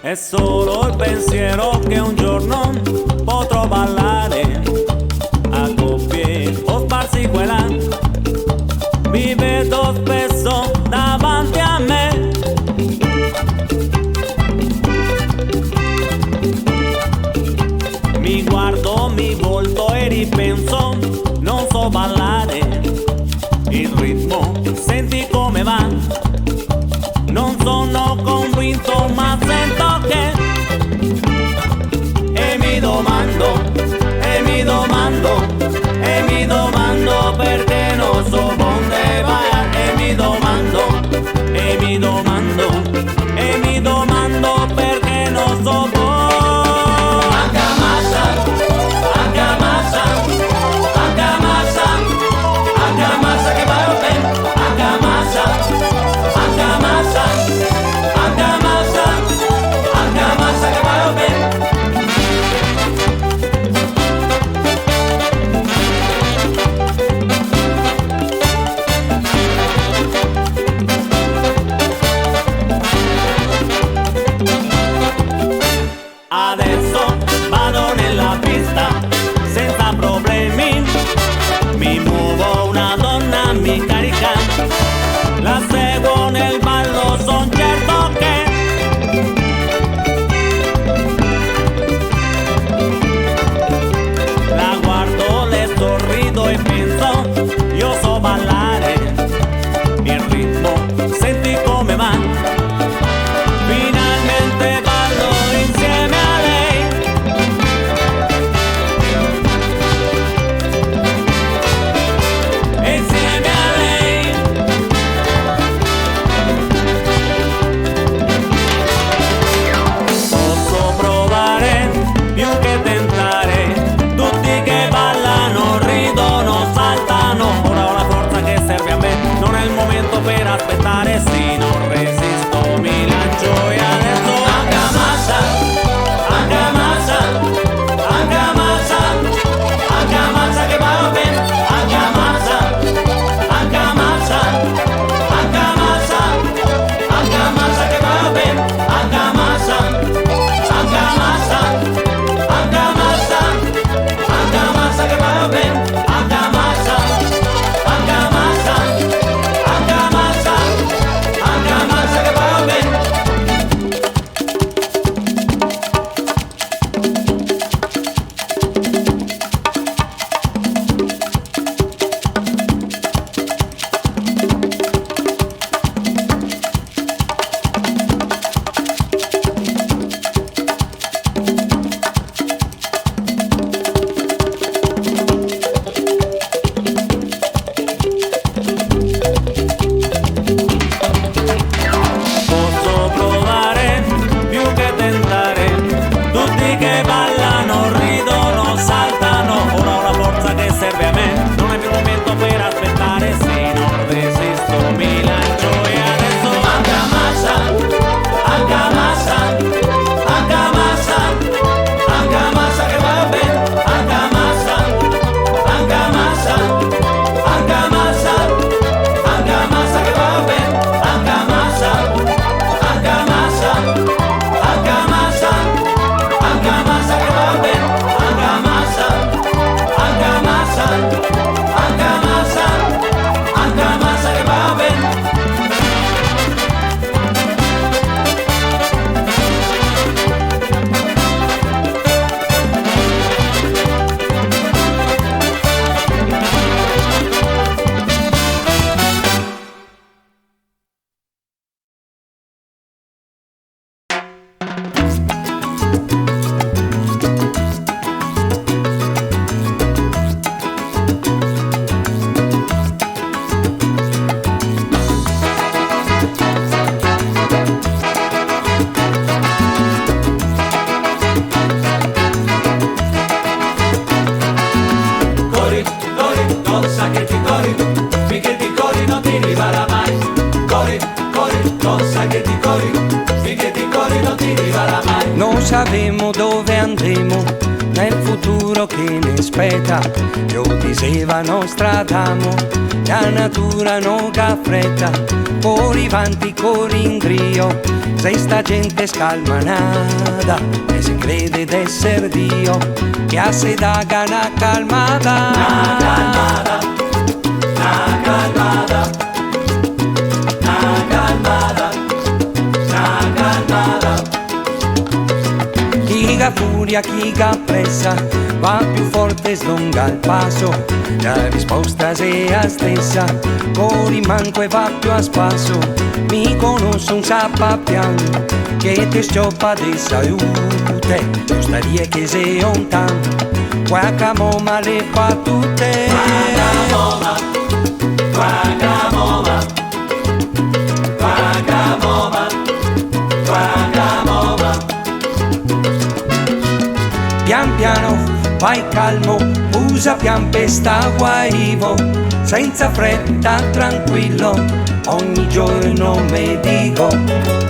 È solo il pensiero che un giorno potrò ballare a coppie o sparsi qua e là. Mi vedo spesso davanti a me. Mi guardo, mi volto e ripenso, non so ballare il ritmo, senti come va. Non sono convinto ma sento che e mi domando, e mi domando, e mi domando perché non so dove va. E mi domando, e mi domando, e mi domando perché non so dove. Adesso vado nella pista senza problemi, mi muovo, una donna mi carica, la seguo nel ballo, son certo che la guardo, le sorrido e penso, io so ballare il ritmo, senti come va. Finalmente ballo insieme a lei. Insieme a lei. Posso provare più che tentare. Tutti che ballano, ridono, saltano. Ora ho la forza che serve a me. Non è il momento per aspettare. Sì, non resisto, mi lancio e adesso anche massa, anche massa, anche massa, anche massa che va bene, anche massa, anche massa, anche massa, anche massa che va bene, anche massa, anche massa, anche massa, anche massa che va bene, anche massa, anche massa, anche massa, anche massa che va bene. Posso provare più che tentare. Tutti che ballano, ridono, saltano. Ora ho la forza che serve a me. Non è più il momento per aspettare. Sì, non resisto, mi lancio e adesso anche massa, anche massa, anche massa, anche massa che va bene, anche massa, anche massa, anche massa, anche massa che va bene, anche massa, anche massa, anche massa, anche massa che va bene, anche massa, anche massa, anche massa, anche massa che va bene. Corri, corri, cosa che ti corri, finché ti corri non ti rivarrà mai. Corri, corri, cosa che ti corri, finché ti corri non ti rivarrà mai. Non sapemo dove andremo, nel futuro che ne aspetta. Io diceva Nostradamus, la natura non ga fretta, cori vanti, cori in grio, se sta gente scalmanata e si crede d'esser Dio, che a se daga una calmata. Una calmata, una calmata, una calmata, una calmata. Chi ga furia, chi ga pressa, va più forte, slunga il passo, la risposta è la stessa, cori manco e va più a spasso, mi conosco un sappapian, che ti scioppa di salute, giustaria che sei ontan, guacamoma le battute. Guacamoma, guacamoma, guacamoma, guacamoma. Pian piano, vai calmo, usa pian pesta guaivo, senza fretta, tranquillo, ogni giorno mi dico.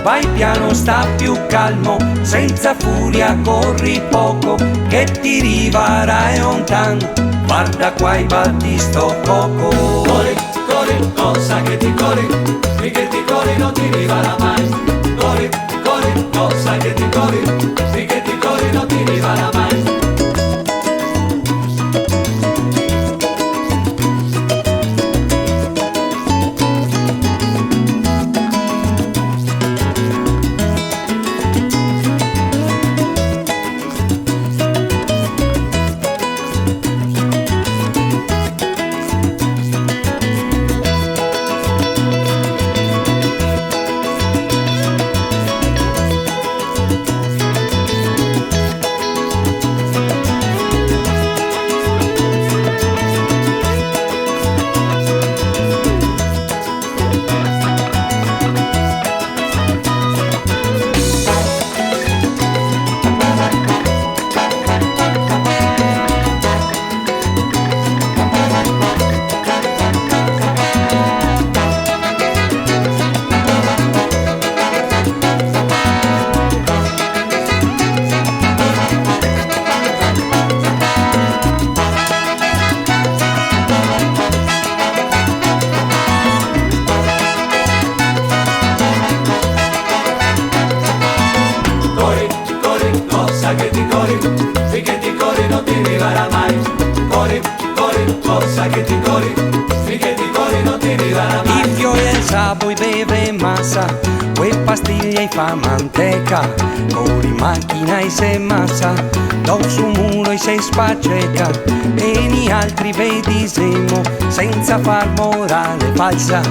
Vai piano, sta più calmo, senza furia, corri poco, che ti rivarai ontan, guarda qua i batti sto coco. Corri, corri, cosa che ti corri, finché ti corri non ti rivarà mai. Corri, corri, cosa che ti corri, finché ti corri non ti rivarà mai. Che ti corri, finché ti corri non ti arriverà mai. Corri, corri, cosa che ti corri, finché ti corri non ti arriverà mai. Il fiore il sabo, i beve massa, quei pastiglie e fa manteca, corri macchina e se massa, do su muro e se spacceca, e ni altri vedi semo, senza far morale falsa.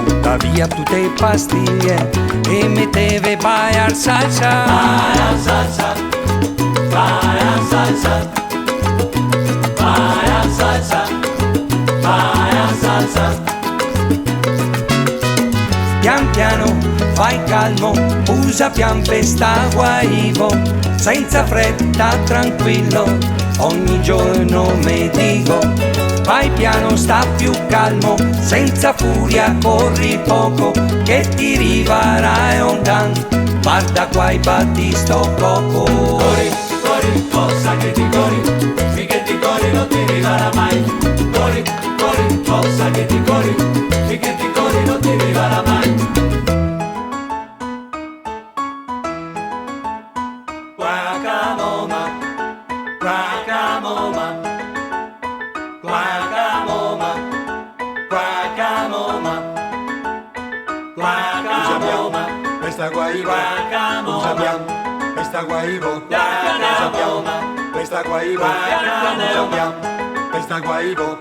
Butta via tutte le pastiglie e metteve baiar salsa. Baiar salsa. Baiar salsa, baiar salsa, baiar salsa. Pian piano, vai calmo, usa pian pesta guaivo, senza fretta, tranquillo, ogni giorno mi dico. Vai piano, sta più calmo, senza furia, corri poco, che ti rivarai ondan, guarda qua i batti sto coco. Corri, corri, cosa che ti corri, finché ti corri non ti arriverà mai. Corri, corri, cosa che ti corri, finché ti corri non ti arriverà mai. Guacamoma, guacamoma, guacamoma, guacamoma, guacamoma, questa guaiva, guacamoma. Questa guaivo, questa guaivo, questa guaivo,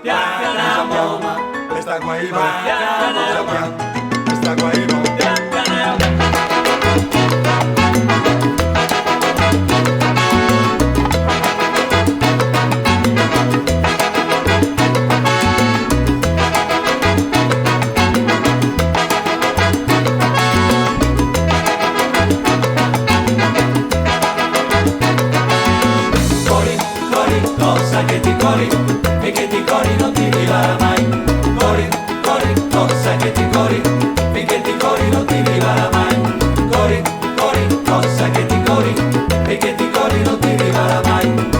questa guaivo, questa guaivo. Cosa che ti corri, e che ti corri non ti arriverà mai. Corri, corri, cosa che ti corri, e che ti corri non ti arriverà mai. Corri, corri, cosa che ti corri, e che ti corri non ti arriverà mai.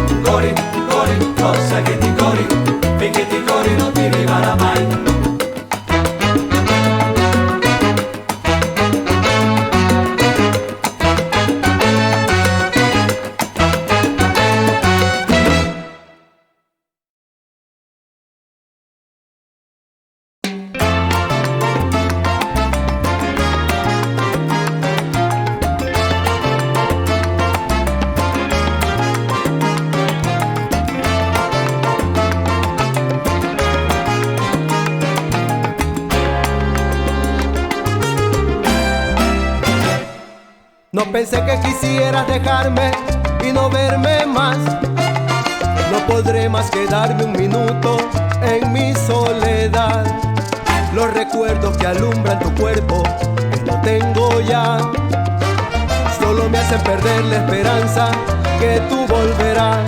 pensé que quisieras dejarme y no verme más. No podré más quedarme un minuto en mi soledad. Los recuerdos que alumbran tu cuerpo, que no tengo ya, solo me hacen perder la esperanza que tú volverás.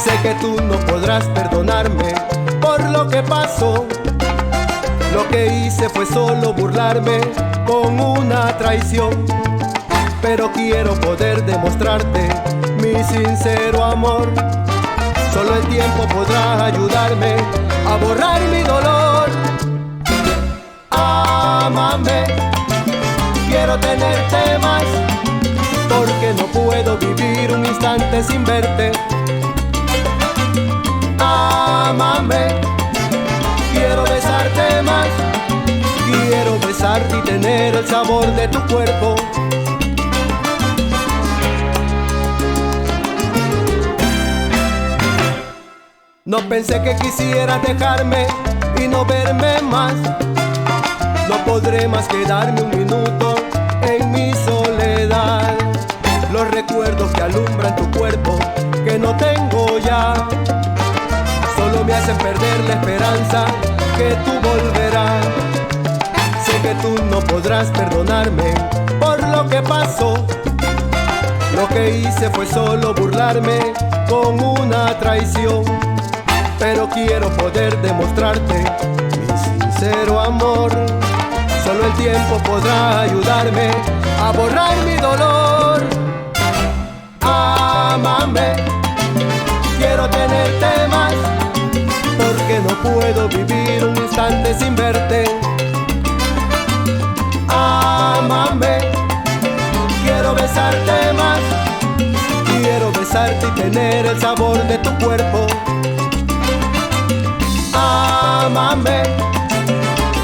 Sé que tú no podrás perdonarme por lo que pasó. Lo que hice fue solo burlarme con una traición. Pero quiero poder demostrarte mi sincero amor. Solo el tiempo podrá ayudarme a borrar mi dolor. Ámame, quiero tenerte más, porque no puedo vivir un instante sin verte. Ámame, quiero besarte más, quiero besarte y tener el sabor de tu cuerpo. No pensé que quisieras dejarme y no verme más. No podré más quedarme un minuto en mi soledad. Los recuerdos que alumbran tu cuerpo, que no tengo ya, solo me hacen perder la esperanza que tú volverás. Sé que tú no podrás perdonarme por lo que pasó. Lo que hice fue solo burlarme con una traición. Pero quiero poder demostrarte mi sincero amor. Solo el tiempo podrá ayudarme a borrar mi dolor. Ámame, quiero tenerte más, porque no puedo vivir un instante sin verte. Ámame, quiero besarte más, quiero besarte y tener el sabor de tu cuerpo. Ámame,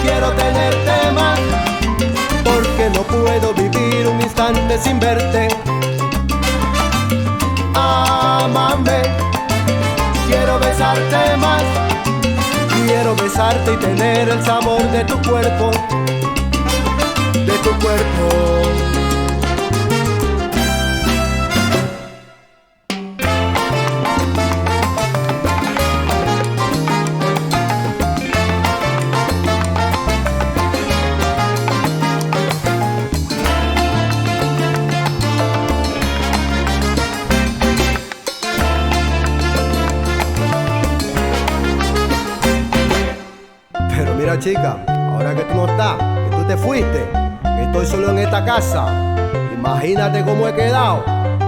quiero tenerte más, porque no puedo vivir un instante sin verte. Ámame, quiero besarte más, quiero besarte y tener el sabor de tu cuerpo, de tu cuerpo. Mira chica, ahora que tú no estás, que tú te fuiste, que estoy solo en esta casa, imagínate cómo he quedado.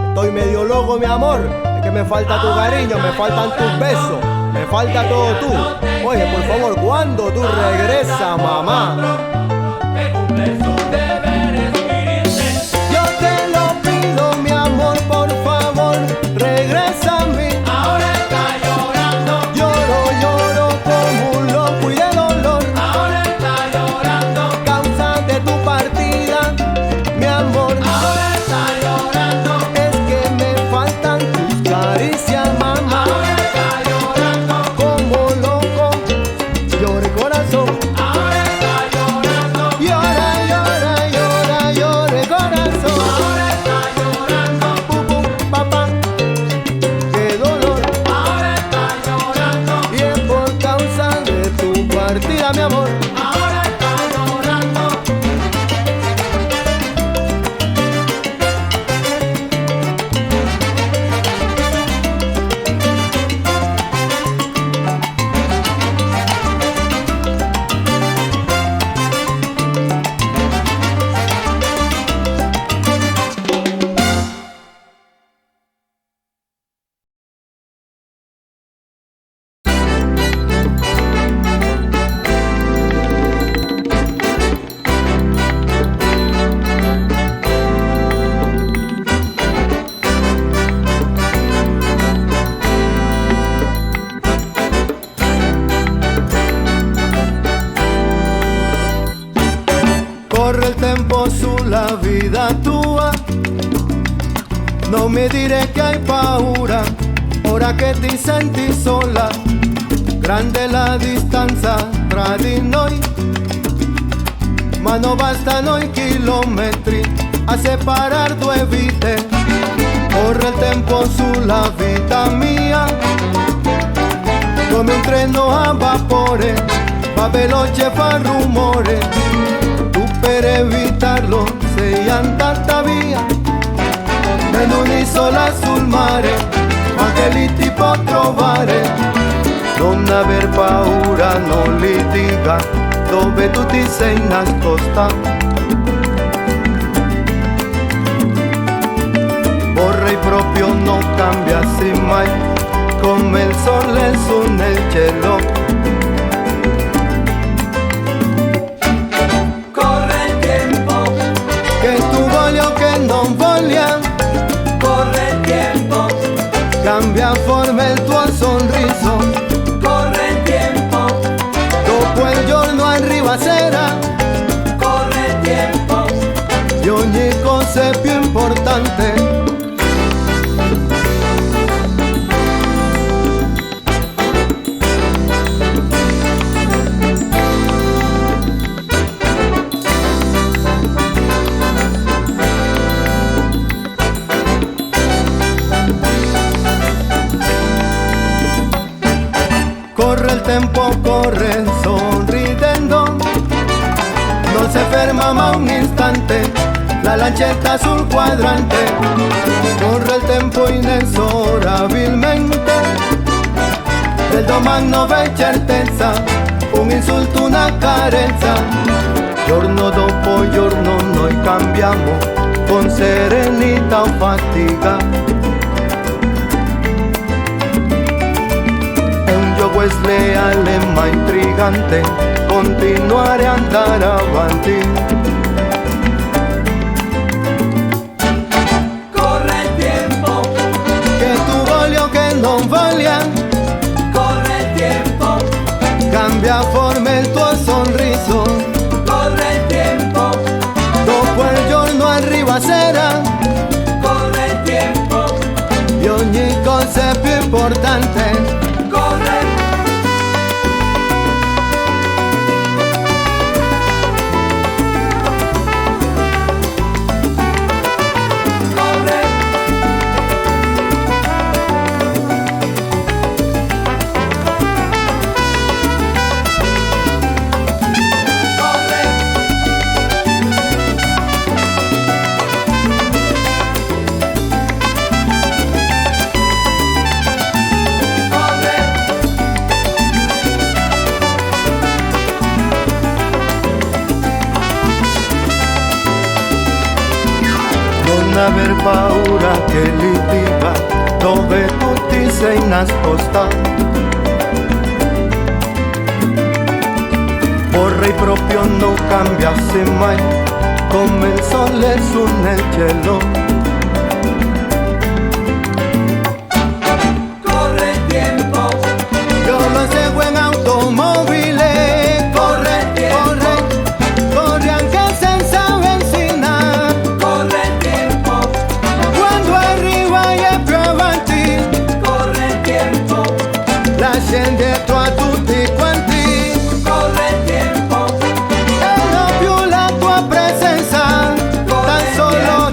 Estoy medio loco, mi amor, es que me falta tu cariño, me faltan tus besos, me falta todo tú. Oye, por favor, ¿cuándo tú regresas, mamá? Yo te lo pido, mi amor, por favor, regresa a mí. Ahora está llorando, Lloro, lloro como un loco y de dolor, ahora está llorando, causa de tu partida, mi amor. ahora está llorando, Es que me faltan tus caricias, mamá. ahora está llorando, Como loco, llore corazón. ahora está llorando, Llora, llora, llora, llore corazón. ahora está llorando, Pum, pum, papá, qué dolor. ahora está llorando, Y es por causa de tu partida, mi amor. ahora está llorando. Corre el tempo sulla vida tua, non mi dire che hai paura, ora che ti senti sola, grande la distanza tra di noi, ma non bastano i chilometri a separar due vite. Corre il tempo sulla vita mia come un treno a vapore, va veloce, fa rumore. Tu per evitarlo sei andata via in un'isola sul mare, ma che lì ti può trovare. Non aver paura, non litiga dove tu ti sei nascosta. Vorrei proprio non cambiassi mai come il sole su nel cielo. Corre il tempo, Che tu voglia o che non voglia, corre il tempo, cambia forma il tuo sorriso. corre il tempo, Dopo il giorno arriva sera corre il tempo, e ogni cosa è più importante. Corre il tempo, corre sorridendo, non si ferma mai un istante, la lancetta sul quadrante. Corre il tempo inesorabilmente, del domani non v'è certezza, un insulto, una carenza. Giorno dopo giorno noi cambiamo, con serenità o fatica. È sleale ma intrigante continuare ad andare avanti. corre il tempo, Che tu voglia o che non voglia, corre il tempo, cambia forma il tuo sorriso. corre il tempo, Dopo il giorno arriva sera corre il tempo, e ogni cosa è più importante. corre, corre, corre. Non aver paura che litiga dove tu ti sei nascosta. Vorrei proprio non cambiassi mai come il sole su nel cielo. Corre il tempo, Io lo seguo in automobile, corre, corre, corre anche senza benzina. corre il tempo, Quando arriva e più avanti, corre il tempo, lascia indietro a tutti quanti. corre il tempo, E non più la tua presenza, tan solo,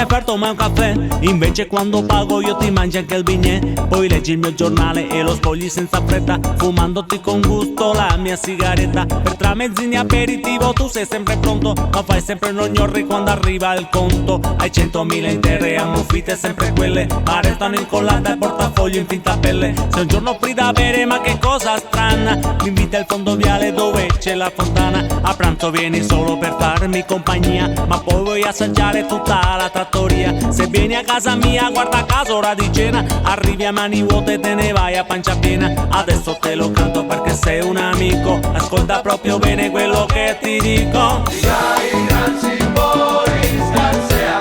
per tomare un caffè. Invece quando pago io ti mangi anche il bignè. Poi leggi il mio giornale e lo spogli senza fretta, fumandoti con gusto la mia sigaretta. Per tramezzini aperitivo tu sei sempre pronto, ma fai sempre un ognorri quando arriva il conto. Hai 100.000 intere ammuffite sempre quelle, ma restano incollate al portafoglio in finta pelle. Se un giorno offri da bere, ma che cosa strana, mi invita al fondo viale dove c'è la fontana. A pranzo vieni solo per farmi compagnia, ma poi vuoi assaggiare tutta la trattoria. Se vieni a casa mia, guarda caso ora di cena, arrivi a mani vuote e te ne vai a pancia piena. Adesso te lo canto perché sei un amico, ascolta proprio bene quello che ti dico. Digai grazie Boris García,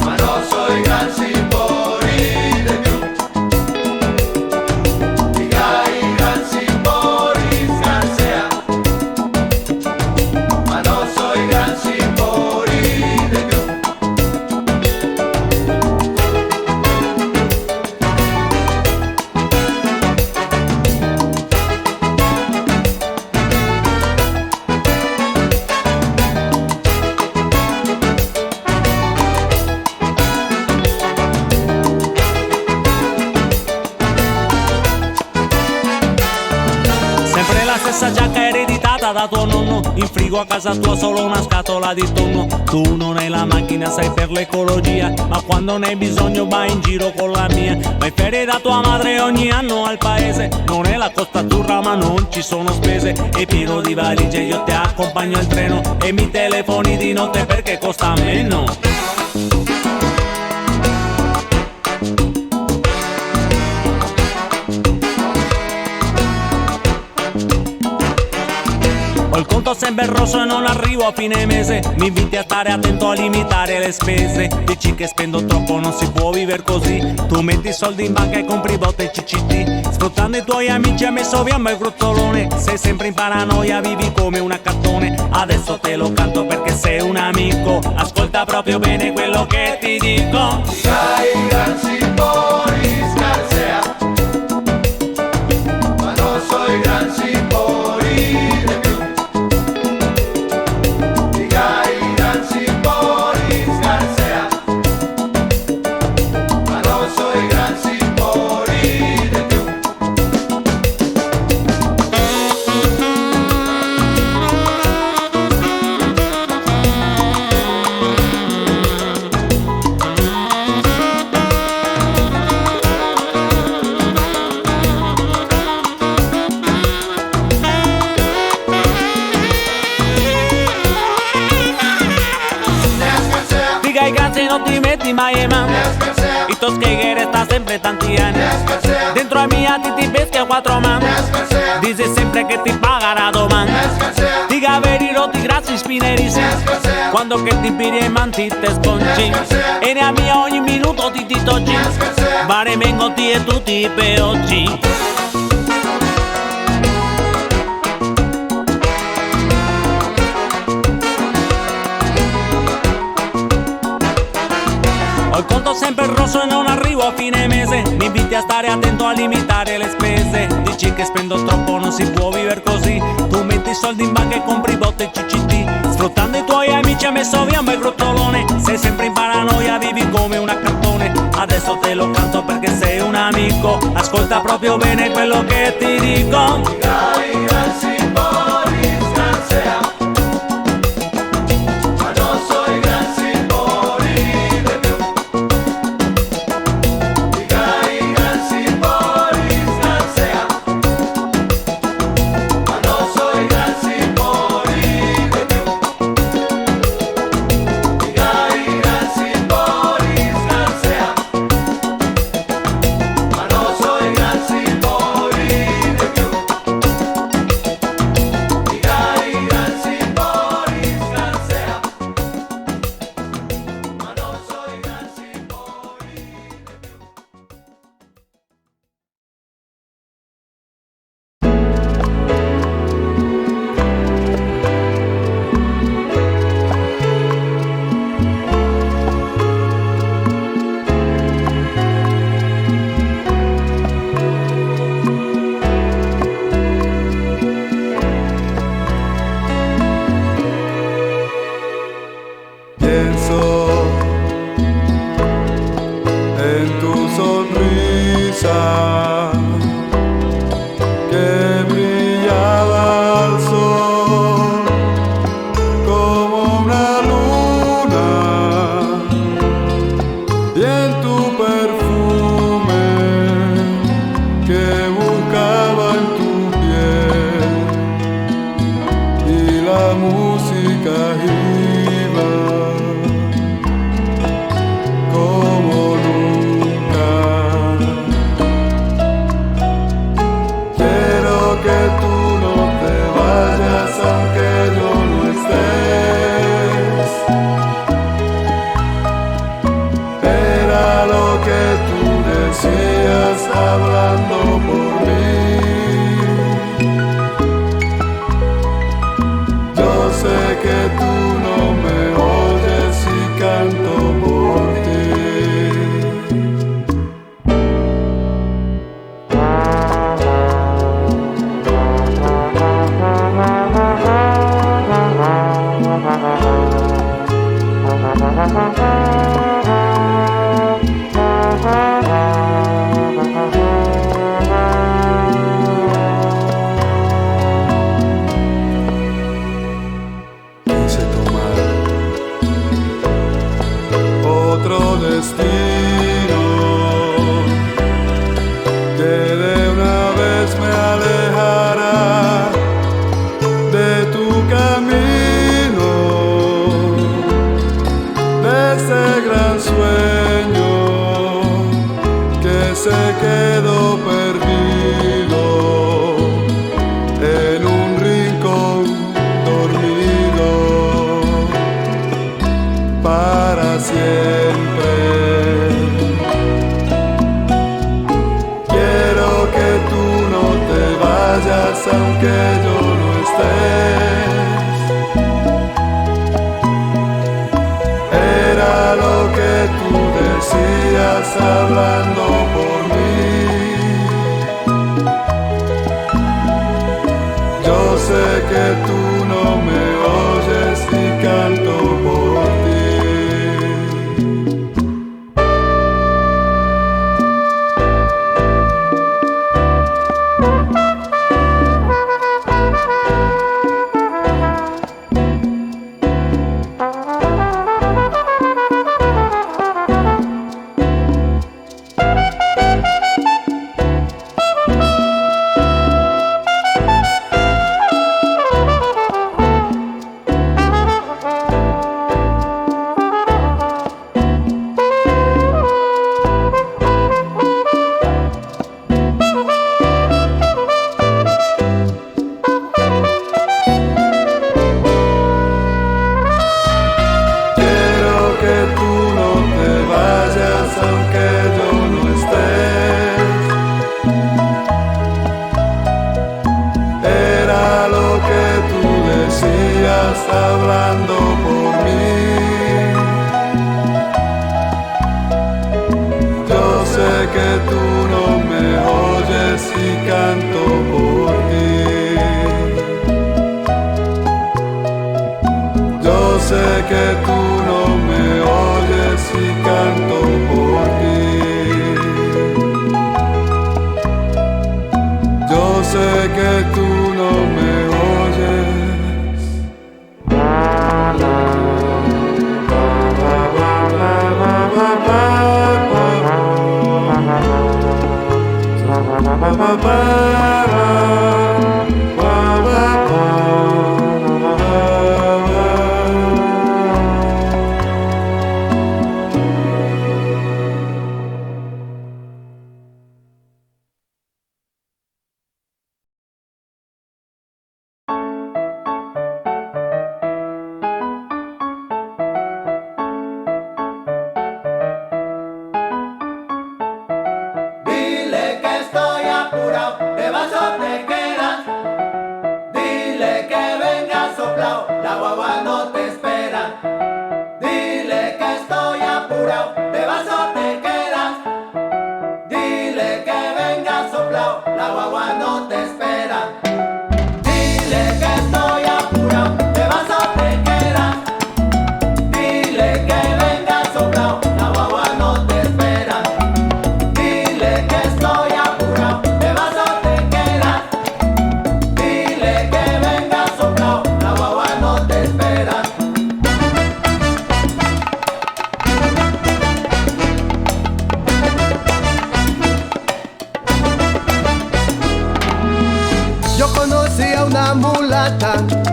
ma no soy grazie Boris de più. Digai grazie Boris García, ma no soy grazie Boris de più. Sempre la stessa giacca ereditata da tuo nonno, in frigo a casa tua solo una scatola di tonno. Tu non hai la macchina, sai per l'ecologia, ma quando ne hai bisogno vai in giro con la mia. Vai ferie da tua madre ogni anno al paese, non è la Costa Azzurra ma non ci sono spese. È pieno di valigie, io ti accompagno al treno e mi telefoni di notte perché costa meno. Ho il conto sempre rosso e non arrivo a fine mese, mi inviti a stare attento a limitare le spese. Dici che spendo troppo, non si può vivere così, tu metti i soldi in banca e compri botte e CCT. Sfruttando i tuoi amici hai messo via il gruzzolone, sei sempre in paranoia, vivi come un accattone. Adesso te lo canto perché sei un amico, ascolta proprio bene quello che ti dico. Digai grazie Boris García, ma no soy grazie Boris de più. Digai grazie Boris García, ma no soy grazie Boris de più. Digai grazie non ti metti mai in mano, y tos que está sempre tanti anni. Dentro a mia ti peschi a quattro mani, dice sempre che ti pagherà domani. Diga veri roti grassi spinerisi, quando che ti piri e manti te sconci. E ne a mia ogni minuto ti toggi, vari mengotti e tutti per oggi. Ho il conto sempre rosso e non arrivo a fine mese, mi inviti a stare attento a limitare le spese. Dici che spendo troppo, non si può vivere così, tu metti i soldi in banca e compri botte e CCT. Sfruttando i tuoi amici hai messo via un bel gruzzolone, sei sempre in paranoia, vivi come un accattone. Adesso te lo canto perché sei un amico, ascolta proprio bene quello che ti dico. Digai grazie Boris García, ma no soy grazie Boris de più. Digai grazie Boris García, ma no soy grazie Boris de più. Digai grazie Boris García, ma no soy grazie Boris de più. hablando por mí. Yo sé que tú no me oyes y canto por ti. Quise tomar otro destino, que de una vez me alejara de tu camino, de ese gran sueño que se quedó perdido en un rincón dormido para siempre. Quiero que tú no te vayas aunque yo no estés. Era lo que tú decías hablando por mí. Yo sé que tú no me oyes y canto por ti. Hablando por mí. Yo sé que tú no me oyes y canto por ti. Yo sé que tú no me oyes y canto por ti. Yo sé que tú no me oyes.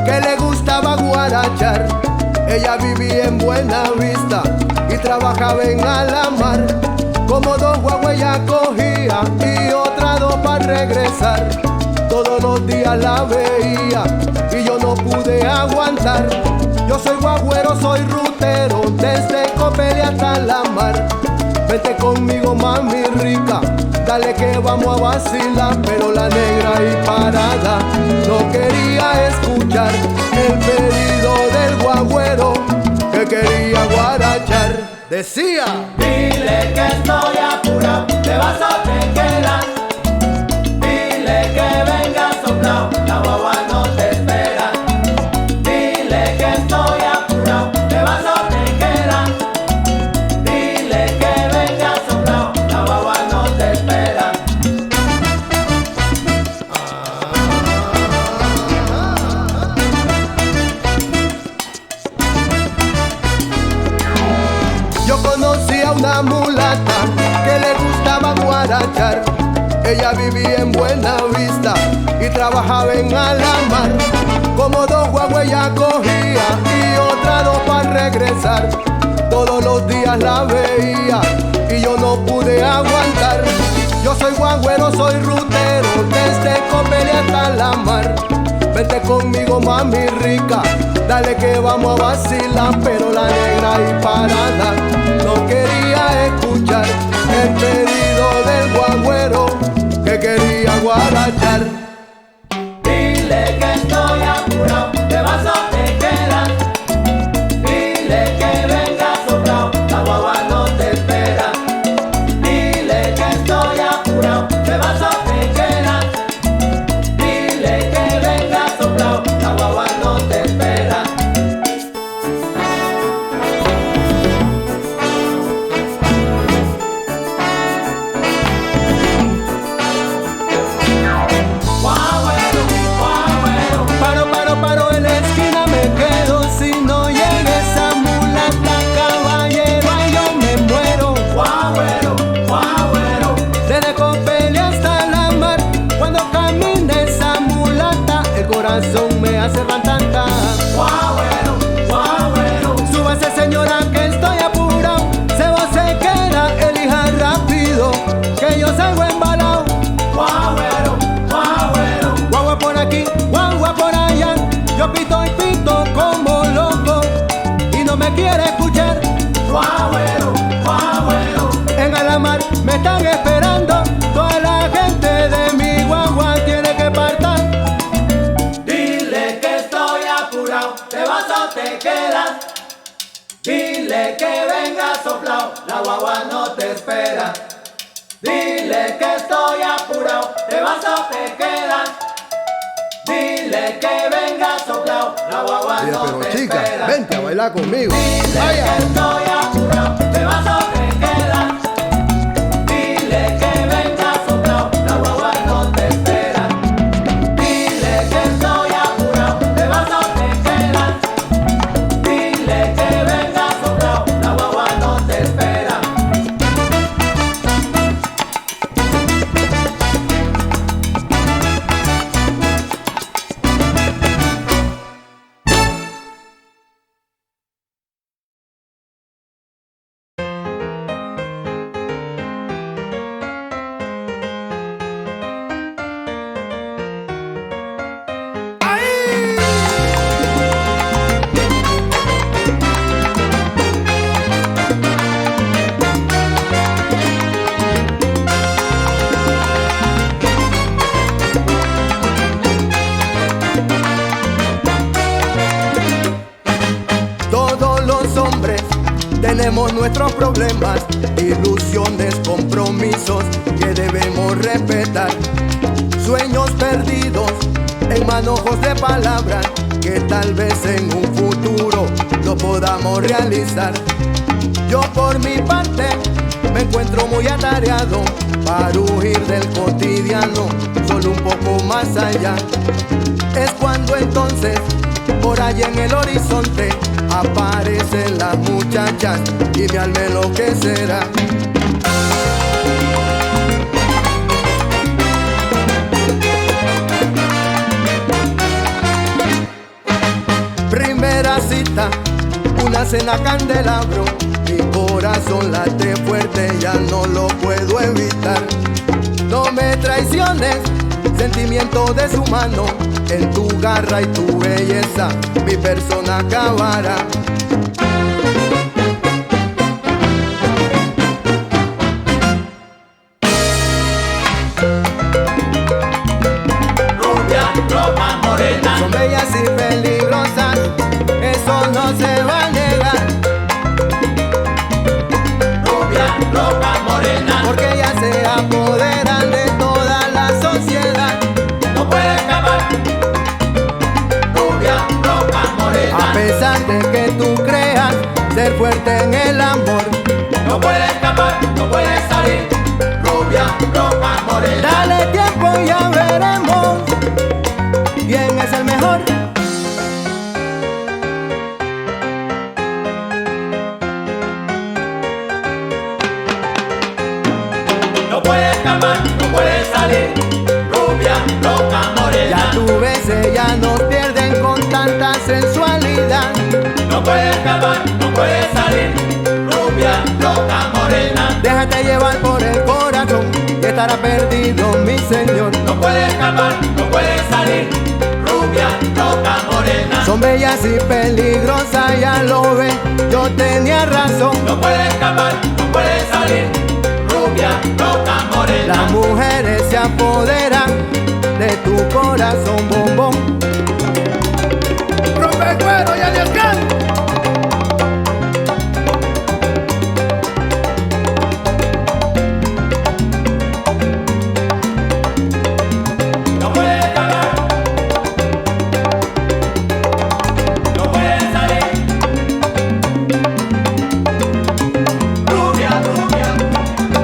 Que le gustaba guarachar. Ella vivía en Buena Vista y trabajaba en Alamar. Como dos guagüas ella cogía y otra dos para regresar. Todos los días la veía y yo no pude aguantar. Yo soy guagüero, soy rutero, desde Copete hasta la mar. Vete conmigo, mami rica, Dale que vamos a vacilar, pero la negra y parada no quería escuchar el pedido del guagüero que quería guarachar. Decía: dile que estoy apurado, te vas o te quedas. Dile que venga soplao, la guagua no te espera. Dile que estoy apurado, te vas o te quedas. Dile que venga soplao, la guagua no te espera. Yo conocí a una mulata que le gustaba guarachar. Ella vivía en Buena Vista y trabajaba en Alamar. Como dos guaguas ella cogía y otra dos para regresar. Todos los días la veía y yo no pude aguantar. Yo soy guagüero, soy rutero, desde Copele hasta Alamar. Vente conmigo, mami rica, dale que vamos a vacilar. Pero la negra y parada no quería escuchar el pedido del guagüero que quería guarachar. Dile que estoy apurado, te vas o te quedas. Dile que venga soplao, la guagua no te espera. Dile que estoy apurado, te vas o te quedas. Dile que venga soplao, la guagua no te espera. Guagüero, guagüero, Paro en la esquina me quedo. Si no llega esa mulata, caballero, ay yo me muero. guagüero, guagüero. Desde Copele hasta la mar, cuando camina esa mulata, el corazón me hace rantanta. Guagüero, guagüero. Súbase señora que estoy apurado, se va se queda, elija rápido, que yo salgo embalado. Guagüero, guagüero. Guagua por aquí, guagua por allá, yo pito y pito como loco y no me quiere escuchar. Guagüero, guagüero. En Alamar me están esperando, toda la gente de mi guagua tiene que partar. Dile que estoy apurado, te vas o te quedas. Dile que venga soplao, la guagua no te espera. Dile que estoy apurado, te vas o te quedas. Dile que venga soplao, la guagua Oye, no pero te chica, espera. vente a bailar conmigo. Dile Vaya. que estoy apurado, te vas o te quedas. Dile que venga soplao, la guagua no te espera. Dile que estoy apurado, te vas o te quedas. Dile que venga soplao, la guagua no te espera. Todos los hombres tenemos nuestros problemas, ilusiones, compromisos que debemos respetar. Sueños perdidos en manojos de palabras que tal vez en un futuro lo podamos realizar. Yo por mi parte me encuentro muy atareado para huir del cotidiano, solo un poco más allá. Es cuando entonces por allá en el horizonte aparecen las muchachas y mi alma enloquecerá. Primera cita, una cena candelabro, mi corazón late fuerte, ya no lo puedo evitar. No me traiciones, sentimiento deshumano, en tu garra y tu belleza mi persona acabará. perderte en el amor. No puede escapar, no puede salir, rubia, roja, morena. Dale tiempo y ya veremos quién es el mejor. No puede escapar, no puede salir, rubia, roja, morena. Ya tu veces ya nos pierden con tanta sensualidad. No puede escapar, no puede salir, rubia, roja, morena. Déjate llevar por el corazón y estará perdido, mi señor. No puede escapar, no puede salir, rubia, roja, morena. Son bellas y peligrosas, ya lo ves, yo tenía razón. No puede escapar, no puede salir, rubia, roja, morena. Las mujeres se apoderan de tu corazón, bombón. Rompe el cuero y adiós, can. No puede escapar, no puede salir, rubia, rubia, roja.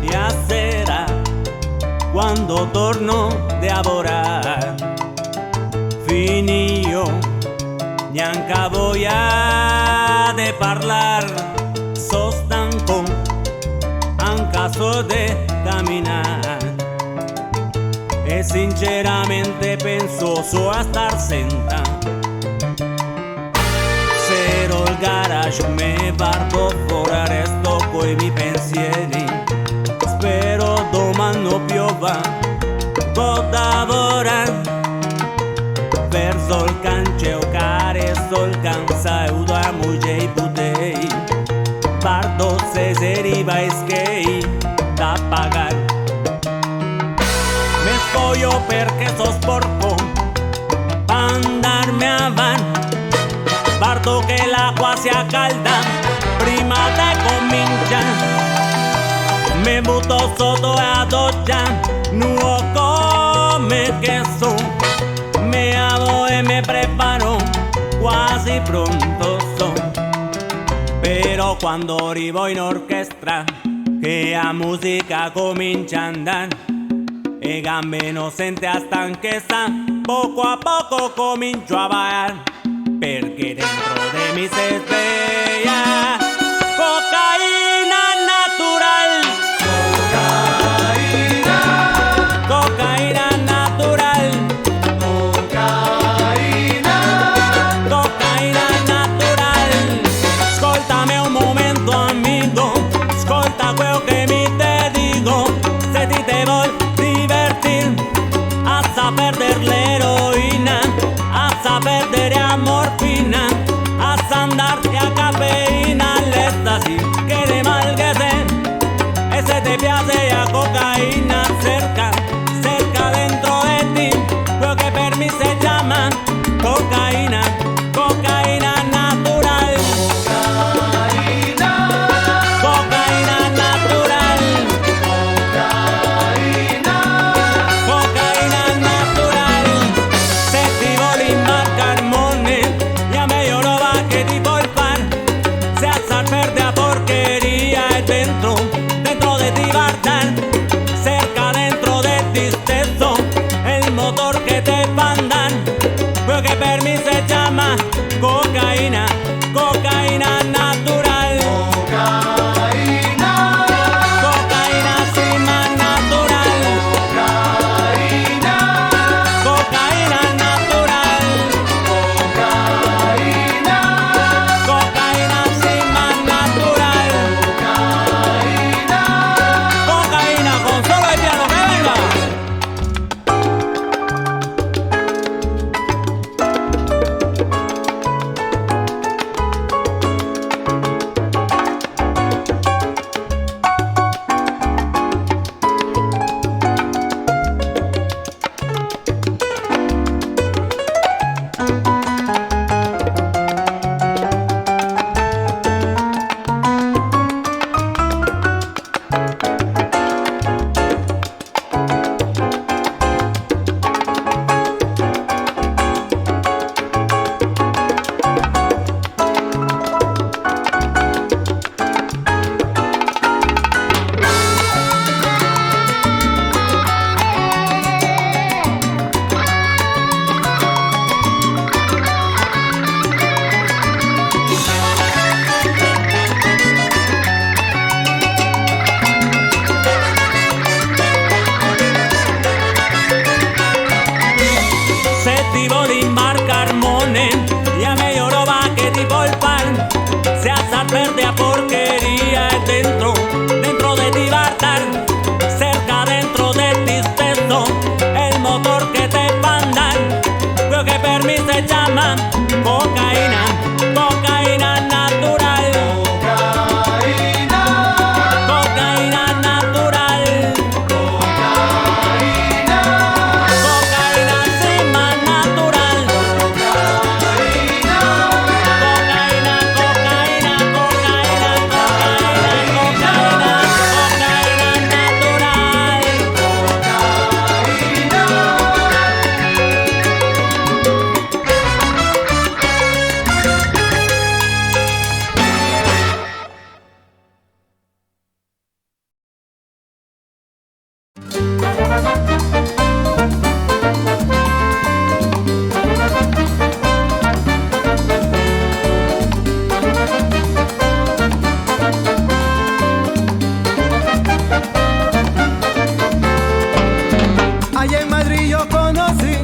Ya será quando torno de lavorare, finio, neanche voglia de parlar, so stanco, anche so de caminar. E sinceramente penso so a star sentado. Cero il garage, me guardo fuori, resto coi miei pensieri. Spero domani non piova, può lavorare. Verso il canceo care, sol cansa, udo a mugei putei. Parto se arriva e skei da pagare. Me spoglio perché so sporco, andarmi avanti. Guardo che l'acqua sia calda prima di cominciare. Mi butto sotto a doccia, nuovo come che so. Mi amo e mi preparo, quasi pronto so. Però quando arrivo in orchestra, che la musica comincia a andare, e gambe non sente a stanchezza, poco a poco comincio a bailar. Perché dentro de mí se sveglia cocaína natural. Cocaína, Cocaína natural. cocaína, Cocaína natural. Ascoltami un momento amico, ascolta quello che mi te dico. Se ti te vuoi divertir, a saper l'eroina, a saper de morfina, a andarte a cafeína, l'éxtasis que de mal que sé. Ese te piace a cocaína cerca, cerca dentro de ti. Lo que per mí se llama cocaína, cocaína natural. cocaína, Cocaína natural. cocaína, Cocaína natural. Se ti vuoi imbarcarmone, ya meglio roba che ti vuoi far. Se alzar verde a porquería e dentro de ti guarda. cocaína, cocaína, cocaína natural. Cocaína natural. Cocaína sin más natural. Cocaína, cocaína, cocaína, cocaína, cocaína, cocaína natural. Allá en Madrid yo conocí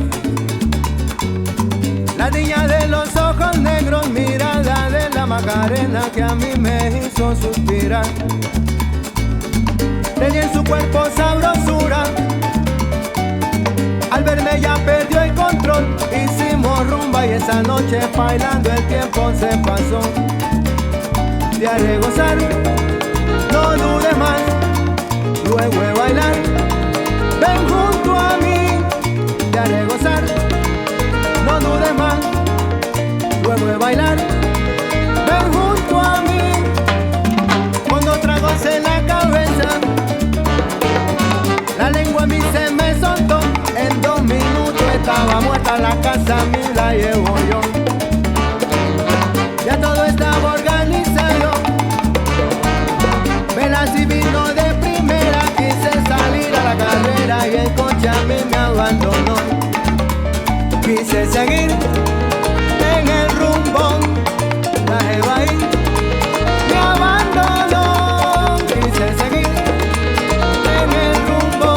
la niña de los ojos negros, mirada de la Macarena que a mí me hizo suspirar. Tenía en su cuerpo sabrosura, al verme ya perdió el control. Hicimos rumba y esa noche bailando el tiempo se pasó. Te haré gozar, no dudes más, luego de bailar, ven junto a mí. Te haré gozar, no dudes más, luego de bailar, ven junto a mí. Cuando tragos en la cabeza, la lengua a mí se me soltó. En 2 minutos estaba muerta, la casa a mí la llevo yo. Ya todo estaba organizado, velas y vino de primera. Quise salir a la carrera y el coche a mí me abandonó. Quise seguir en el rumbo, la jeva ahí me abandonó. Quise seguir en el rumbo,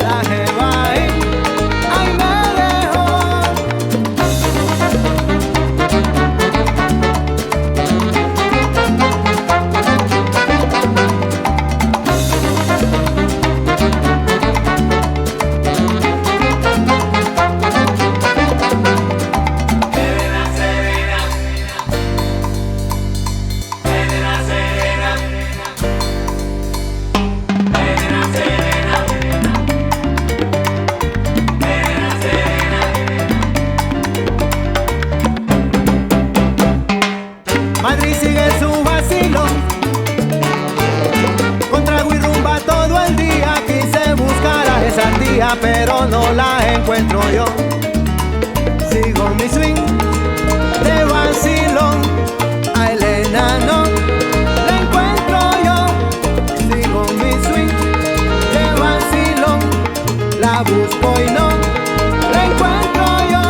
la jeva ahí me dejó. Madrid sigue su vacilo, con trago y rumba todo el día. Quise buscar a esa tía, pero no la encuentro yo. Sigo mi swing de vacilón, a Elena no la encuentro yo. Sigo mi swing de vacilón, la busco y no la encuentro yo.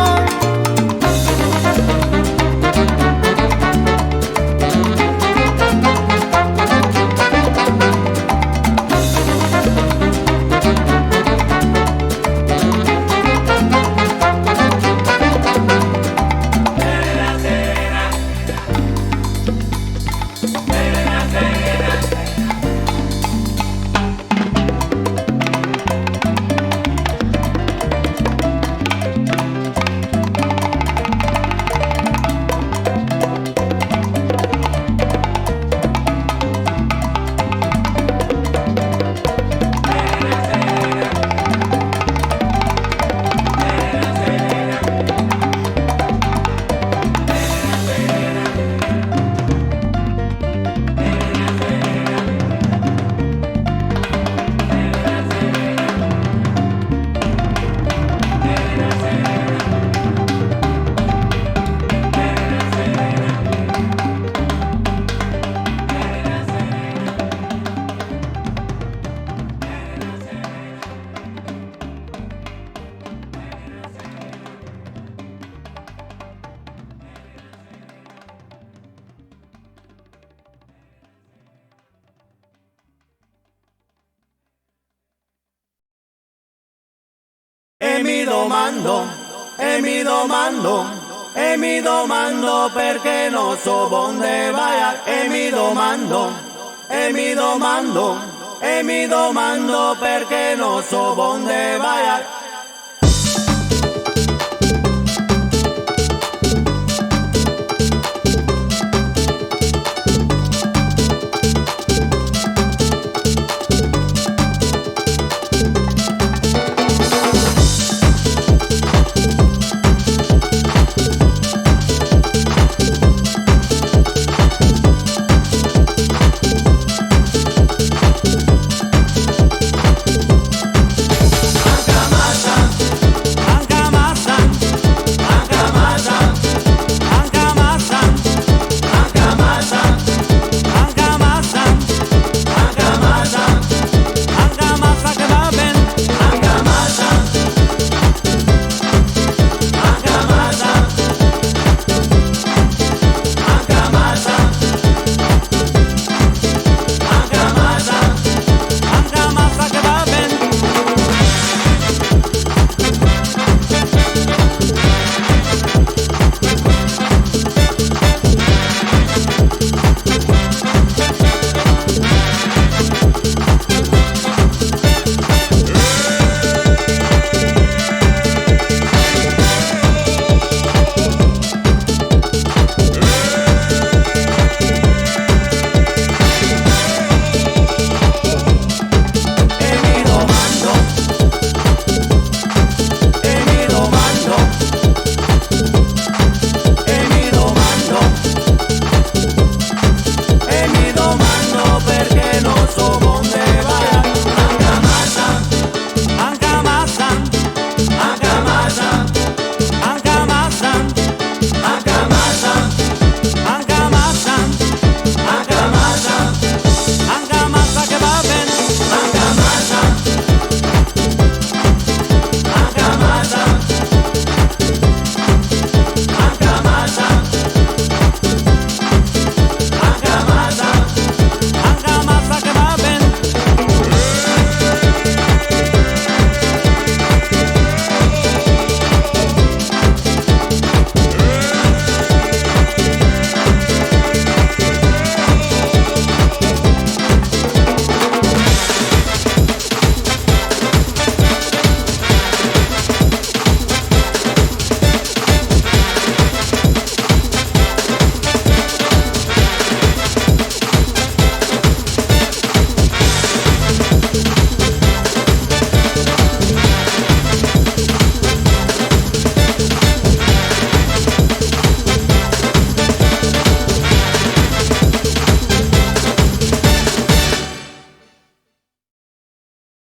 E mi domando perché non so dove vai. E mi domando perché non so dove vai.